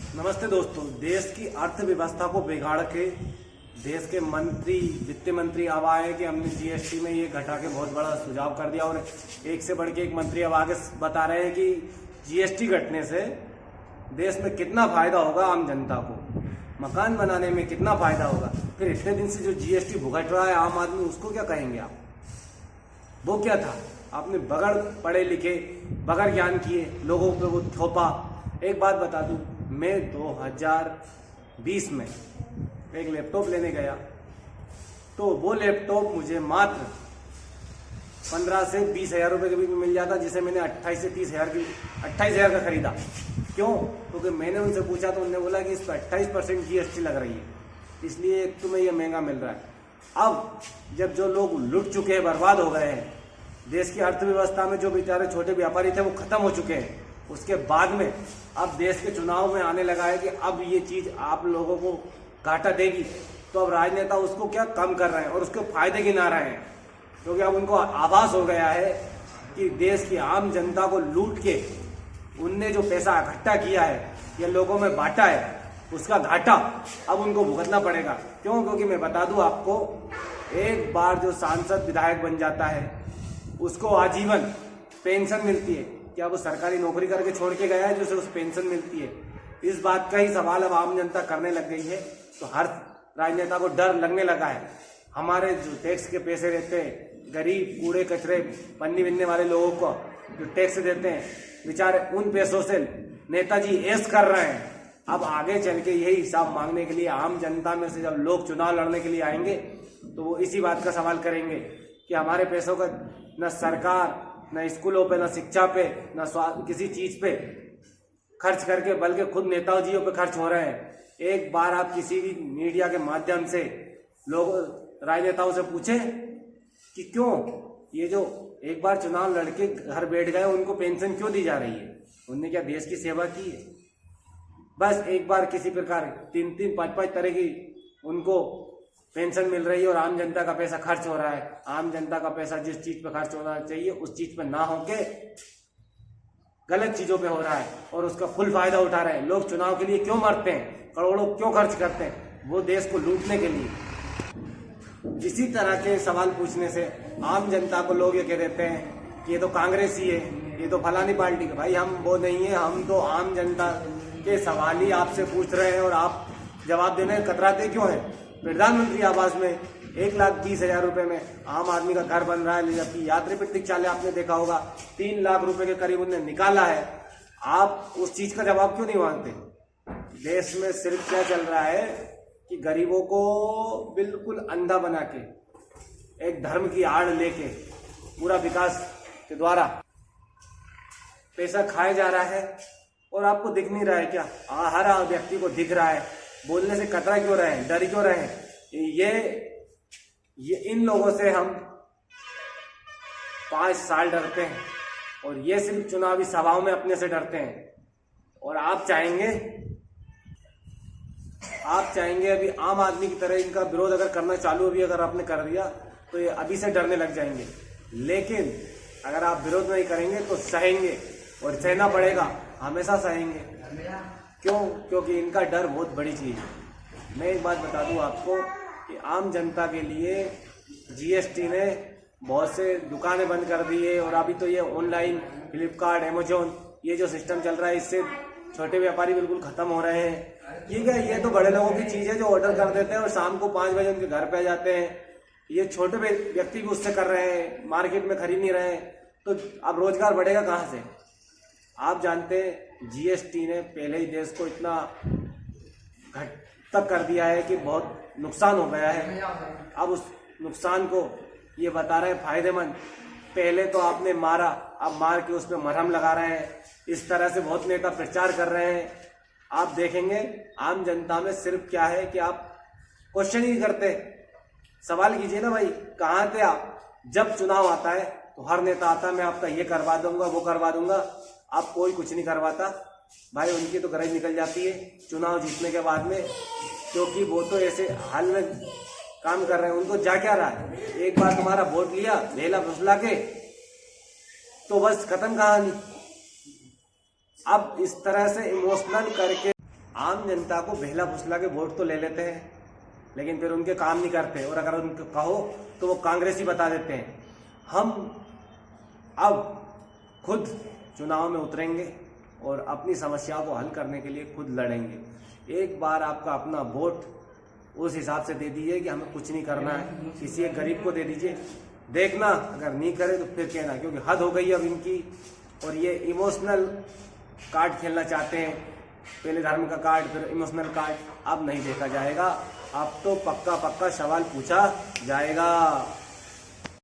नमस्ते दोस्तों। देश की अर्थव्यवस्था को बिगाड़ के देश के वित्त मंत्री अब आए कि हमने जीएसटी में ये घटा के बहुत बड़ा सुझाव कर दिया, और एक से बढ़ के एक मंत्री अब आगे बता रहे हैं कि जीएसटी घटने से देश में कितना फायदा होगा, आम जनता को मकान बनाने में कितना फायदा होगा। फिर इतने दिन से जो जीएसटी भुगत रहा है आम आदमी, उसको क्या कहेंगे आप? वो क्या था? आपने बगैर पढ़े लिखे, बगैर ज्ञान किए लोगों पे वो थोपा। एक बात बता दूं, मैं 2020 में एक लैपटॉप लेने गया तो वो लैपटॉप मुझे मात्र 15 से 20 हजार रुपये के बीच में मिल जाता, जिसे मैंने 28 से 30 हजार का खरीदा। क्यों? क्योंकि मैंने उनसे पूछा तो उन्होंने बोला कि इस पर 28% जीएसटी लग रही है, इसलिए तुम्हें ये महंगा मिल रहा है। अब जब जो लोग लुट चुके हैं, बर्बाद हो गए हैं, देश की अर्थव्यवस्था में जो बेचारे छोटे व्यापारी थे वो खत्म हो चुके हैं, उसके बाद में अब देश के चुनाव में आने लगा है कि अब ये चीज आप लोगों को घाटा देगी, तो अब राजनेता उसको क्या कम कर रहे हैं और उसके फायदे गिना रहे हैं, क्योंकि अब उनको आभास हो गया है कि देश की आम जनता को लूट के उनने जो पैसा इकट्ठा किया है या लोगों में बांटा है, उसका घाटा अब उनको भुगतना पड़ेगा। क्यों? क्योंकि मैं बता दूं आपको, एक बार जो सांसद विधायक बन जाता है उसको आजीवन पेंशन मिलती है। क्या वो सरकारी नौकरी करके छोड़ के गया है जो उसे पेंशन मिलती है? इस बात का ही सवाल अब आम जनता करने लग गई है, तो हर राजनेता को डर लगने लगा है। हमारे जो टैक्स के पैसे रहते हैं, गरीब कूड़े कचरे पन्नी बिनने वाले लोगों को जो टैक्स देते हैं, बेचारे उन पैसों से नेताजी ऐश कर रहे हैं। अब आगे चल के यही हिसाब मांगने के लिए आम जनता में से जब लोग चुनाव लड़ने के लिए आएंगे तो वो इसी बात का सवाल करेंगे कि हमारे पैसों का न सरकार, न स्कूलों पे, न शिक्षा पे, न किसी चीज पे खर्च करके, बल्कि खुद नेताजियों पे खर्च हो रहे हैं। एक बार आप किसी भी मीडिया के माध्यम से लोग राजनेताओं से पूछें कि क्यों ये जो एक बार चुनाव लड़के घर बैठ गए उनको पेंशन क्यों दी जा रही है? उनने क्या देश की सेवा की है? बस एक बार किसी प्रकार 3-3, 5-5 तरह की उनको पेंशन मिल रही है और आम जनता का पैसा खर्च हो रहा है। आम जनता का पैसा जिस चीज पे खर्च होना चाहिए उस चीज पे ना होके गलत चीजों पे हो रहा है और उसका फुल फायदा उठा रहे हैं। लोग चुनाव के लिए क्यों मरते हैं, करोड़ों क्यों खर्च करते हैं? वो देश को लूटने के लिए। इसी तरह के सवाल पूछने से आम जनता को लोग ये कह देते हैं कि ये तो कांग्रेसी है, ये तो फलानी पार्टी का। भाई हम वो नहीं है, हम तो आम जनता के सवाल ही आपसे पूछ रहे हैं और आप जवाब देने कतराते क्यों हैं? प्रधानमंत्री आवास में 1,30,000 रुपए में आम आदमी का घर बन रहा है, जबकि यात्री प्रतीक्षालय आपने देखा होगा 3 लाख रुपए के करीब उन्हें निकाला है। आप उस चीज का जवाब क्यों नहीं मांगते? देश में सिर्फ क्या चल रहा है कि गरीबों को बिल्कुल अंधा बना के, एक धर्म की आड़ लेके पूरा विकास के द्वारा पैसा खाया जा रहा है। और आपको दिख नहीं रहा है क्या? हर व्यक्ति को दिख रहा है। बोलने से कतरा क्यों रहे हैं, डर क्यों रहे हैं? ये इन लोगों से हम 5 साल डरते हैं और ये सिर्फ चुनावी सभाओं में अपने से डरते हैं। और आप चाहेंगे अभी आम आदमी की तरह इनका विरोध अगर करना चालू भी अगर आपने कर दिया तो ये अभी से डरने लग जाएंगे। लेकिन अगर आप विरोध नहीं करेंगे तो सहेंगे, और सहना पड़ेगा, हमेशा सहेंगे। क्यों? क्योंकि इनका डर बहुत बड़ी चीज है। मैं एक बात बता दूं आपको कि आम जनता के लिए जीएसटी ने बहुत से दुकानें बंद कर दी है, और अभी तो ये ऑनलाइन फ्लिपकार्ट, अमेजोन, ये जो सिस्टम चल रहा है, इससे छोटे व्यापारी बिल्कुल खत्म हो रहे हैं। ठीक है, ये तो बड़े लोगों की चीज है जो ऑर्डर कर देते हैं और शाम को 5 बजे उनके घर पे जाते हैं। ये छोटे व्यक्ति भी उससे कर रहे हैं, मार्केट में खरीद नहीं रहे हैं, तो अब रोजगार बढ़ेगा कहाँ से? आप जानते हैं जीएसटी ने पहले ही देश को इतना घट तक कर दिया है कि बहुत नुकसान हो गया है। अब उस नुकसान को ये बता रहे हैं फायदेमंद। पहले तो आपने मारा, अब मार के उस पर मरहम लगा रहे हैं। इस तरह से बहुत नेता प्रचार कर रहे हैं। आप देखेंगे आम जनता में सिर्फ क्या है कि आप क्वेश्चन ही करते, सवाल कीजिए ना भाई, कहाँ थे आप जब चुनाव आता है? तो हर नेता आता है, मैं आपका ये करवा दूंगा, वो करवा दूंगा। आप कोई कुछ नहीं करवाता भाई। उनकी तो गरज निकल जाती है चुनाव जीतने के बाद में, क्योंकि वो तो ऐसे हाल में काम कर रहे हैं। उनको जा क्या रहा है? एक बार तुम्हारा वोट लिया, लेला फुसला के, तो बस खत्म कहानी। अब इस तरह से इमोशनल करके आम जनता को बहला फुसला के वोट तो ले लेते हैं, लेकिन फिर उनके काम नहीं करते, और अगर उनको कहो तो वो कांग्रेसी बता देते हैं। हम अब खुद चुनाव में उतरेंगे और अपनी समस्याओं को हल करने के लिए खुद लड़ेंगे। एक बार आपका अपना वोट उस हिसाब से दे दीजिए कि हमें कुछ नहीं करना है, किसी एक गरीब को दे दीजिए, देखना अगर नहीं करे तो फिर कहना, क्योंकि हद हो गई अब इनकी। और ये इमोशनल कार्ड खेलना चाहते हैं, पहले धर्म का कार्ड फिर इमोशनल कार्ड, अब नहीं देखा जाएगा, अब तो पक्का सवाल पूछा जाएगा।